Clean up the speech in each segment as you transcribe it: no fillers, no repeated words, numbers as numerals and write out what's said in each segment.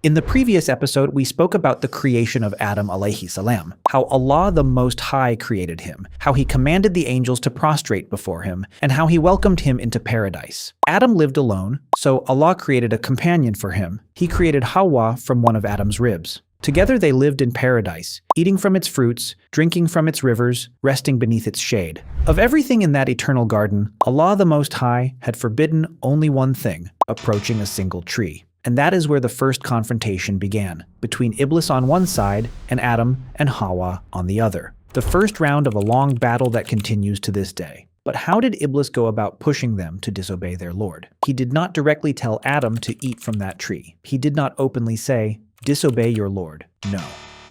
In the previous episode, we spoke about the creation of Adam alayhi salam, how Allah the Most High created him, how he commanded the angels to prostrate before him, and how he welcomed him into paradise. Adam lived alone, so Allah created a companion for him. He created Hawwa from one of Adam's ribs. Together they lived in paradise, eating from its fruits, drinking from its rivers, resting beneath its shade. Of everything in that eternal garden, Allah the Most High had forbidden only one thing, approaching a single tree. And that is where the first confrontation began, between Iblis on one side and Adam and Hawwa on the other. The first round of a long battle that continues to this day. But how did Iblis go about pushing them to disobey their Lord? He did not directly tell Adam to eat from that tree. He did not openly say, "Disobey your Lord." No.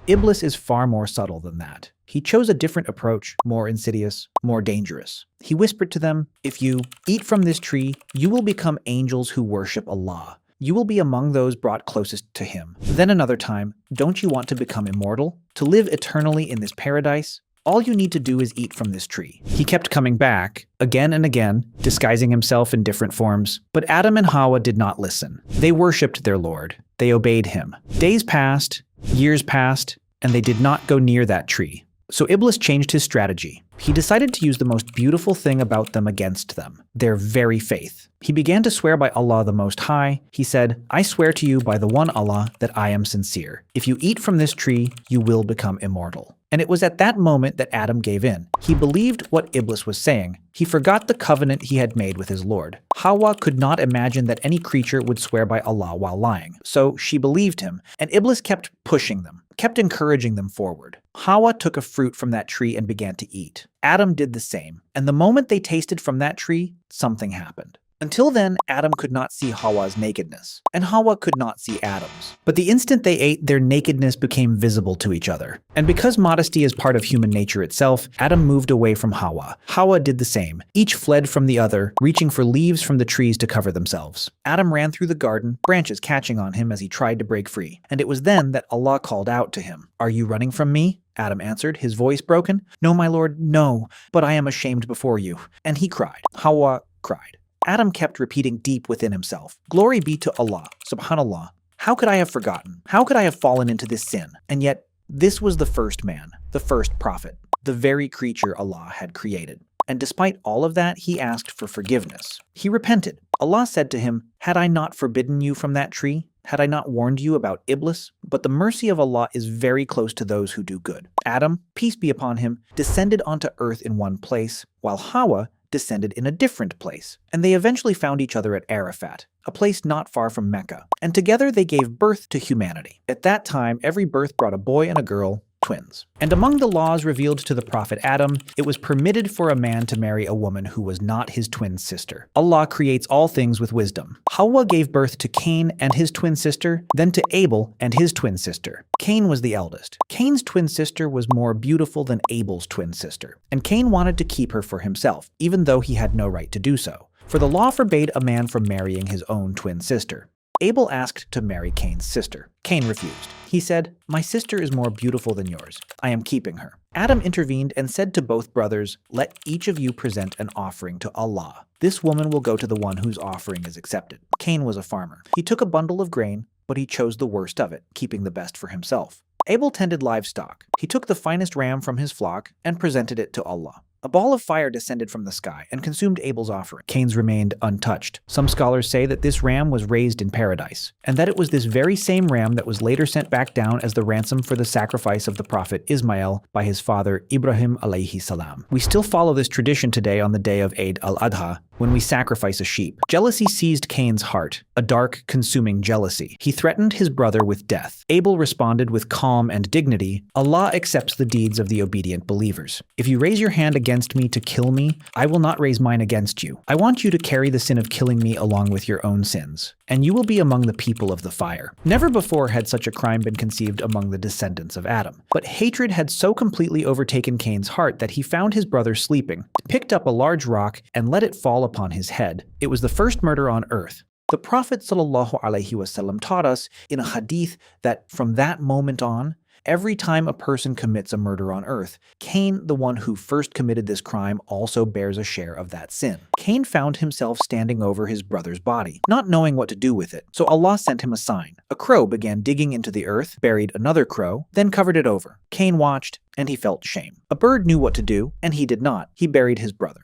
Iblis is far more subtle than that. He chose a different approach, more insidious, more dangerous. He whispered to them, "If you eat from this tree, you will become angels who worship Allah. You will be among those brought closest to him." Then another time, "Don't you want to become immortal? To live eternally in this paradise? All you need to do is eat from this tree." He kept coming back, again and again, disguising himself in different forms. But Adam and Hawwa did not listen. They worshipped their Lord. They obeyed him. Days passed, years passed, and they did not go near that tree. So Iblis changed his strategy. He decided to use the most beautiful thing about them against them, their very faith. He began to swear by Allah the Most High. He said, "I swear to you by the one Allah that I am sincere. If you eat from this tree, you will become immortal." And it was at that moment that Adam gave in. He believed what Iblis was saying. He forgot the covenant he had made with his Lord. Hawwa could not imagine that any creature would swear by Allah while lying. So she believed him, and Iblis kept pushing them, kept encouraging them forward. Hawwa took a fruit from that tree and began to eat. Adam did the same. And the moment they tasted from that tree, something happened. Until then, Adam could not see Hawwa's nakedness, and Hawwa could not see Adam's. But the instant they ate, their nakedness became visible to each other. And because modesty is part of human nature itself, Adam moved away from Hawwa. Hawwa did the same. Each fled from the other, reaching for leaves from the trees to cover themselves. Adam ran through the garden, branches catching on him as he tried to break free. And it was then that Allah called out to him, "Are you running from me?" Adam answered, his voice broken. "No, my Lord, no, but I am ashamed before you." And he cried. Hawwa cried. Adam kept repeating deep within himself, "Glory be to Allah, subhanallah. How could I have forgotten? How could I have fallen into this sin?" And yet, this was the first man, the first prophet, the very creature Allah had created. And despite all of that, he asked for forgiveness. He repented. Allah said to him, "Had I not forbidden you from that tree? Had I not warned you about Iblis?" But the mercy of Allah is very close to those who do good. Adam, peace be upon him, descended onto earth in one place, while Hawwa descended in a different place. And they eventually found each other at Arafat, a place not far from Mecca. And together they gave birth to humanity. At that time, every birth brought a boy and a girl, twins. And among the laws revealed to the prophet Adam, it was permitted for a man to marry a woman who was not his twin sister. Allah creates all things with wisdom. Hawwa gave birth to Cain and his twin sister, then to Abel and his twin sister. Cain was the eldest. Cain's twin sister was more beautiful than Abel's twin sister, and Cain wanted to keep her for himself, even though he had no right to do so. For the law forbade a man from marrying his own twin sister. Abel asked to marry Cain's sister. Cain refused. He said, "My sister is more beautiful than yours. I am keeping her." Adam intervened and said to both brothers, "Let each of you present an offering to Allah. This woman will go to the one whose offering is accepted." Cain was a farmer. He took a bundle of grain, but he chose the worst of it, keeping the best for himself. Abel tended livestock. He took the finest ram from his flock and presented it to Allah. A ball of fire descended from the sky and consumed Abel's offering. Cain's remained untouched. Some scholars say that this ram was raised in paradise, and that it was this very same ram that was later sent back down as the ransom for the sacrifice of the prophet Ismail by his father Ibrahim alayhi salam. We still follow this tradition today on the day of Eid al-Adha, when we sacrifice a sheep. Jealousy seized Cain's heart, a dark, consuming jealousy. He threatened his brother with death. Abel responded with calm and dignity, "Allah accepts the deeds of the obedient believers. If you raise your hand against me to kill me, I will not raise mine against you. I want you to carry the sin of killing me along with your own sins, and you will be among the people of the fire." Never before had such a crime been conceived among the descendants of Adam. But hatred had so completely overtaken Cain's heart that he found his brother sleeping, picked up a large rock, and let it fall upon his head. It was the first murder on earth. The Prophet ﷺ taught us in a hadith that from that moment on, Every time a person commits a murder on earth, Cain, the one who first committed this crime, also bears a share of that sin. Cain found himself standing over his brother's body, not knowing what to do with it, so Allah sent him a sign. A crow began digging into the earth, buried another crow, then covered it over. Cain watched, and he felt shame. A bird knew what to do, and he did not. He buried his brother.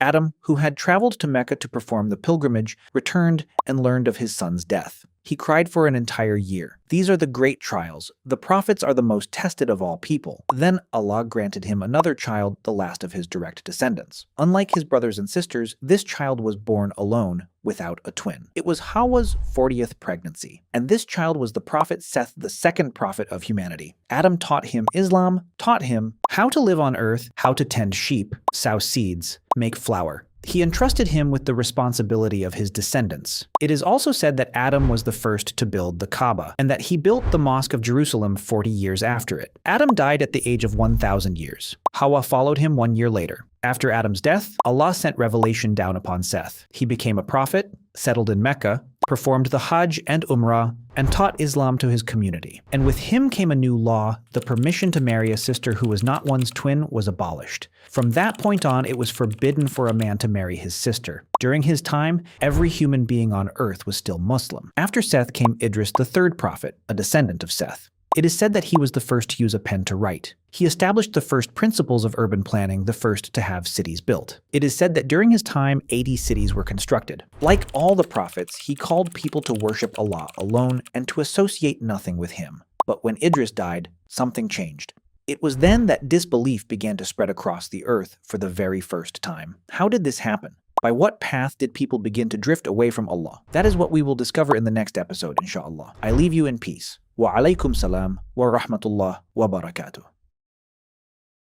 Adam, who had traveled to Mecca to perform the pilgrimage, returned and learned of his son's death. He cried for an entire year. These are the great trials. The prophets are the most tested of all people. Then Allah granted him another child, the last of his direct descendants. Unlike his brothers and sisters, this child was born alone, without a twin. It was Hawwa's 40th pregnancy, and this child was the prophet Seth, the second prophet of humanity. Adam taught him Islam, taught him how to live on earth, how to tend sheep, sow seeds, make flour. He entrusted him with the responsibility of his descendants. It is also said that Adam was the first to build the Kaaba, and that he built the Mosque of Jerusalem 40 years after it. Adam died at the age of 1,000 years. Hawwa followed him 1 year later. After Adam's death, Allah sent revelation down upon Seth. He became a prophet, settled in Mecca, performed the Hajj and Umrah, and taught Islam to his community. And with him came a new law: the permission to marry a sister who was not one's twin was abolished. From that point on, it was forbidden for a man to marry his sister. During his time, every human being on earth was still Muslim. After Seth came Idris, the third prophet, a descendant of Seth. It is said that he was the first to use a pen to write. He established the first principles of urban planning, the first to have cities built. It is said that during his time, 80 cities were constructed. Like all the prophets, he called people to worship Allah alone and to associate nothing with him. But when Idris died, something changed. It was then that disbelief began to spread across the earth for the very first time. How did this happen? By what path did people begin to drift away from Allah? That is what we will discover in the next episode, inshallah. I leave you in peace. Wa alaikum salam wa rahmatullah wa barakatuh.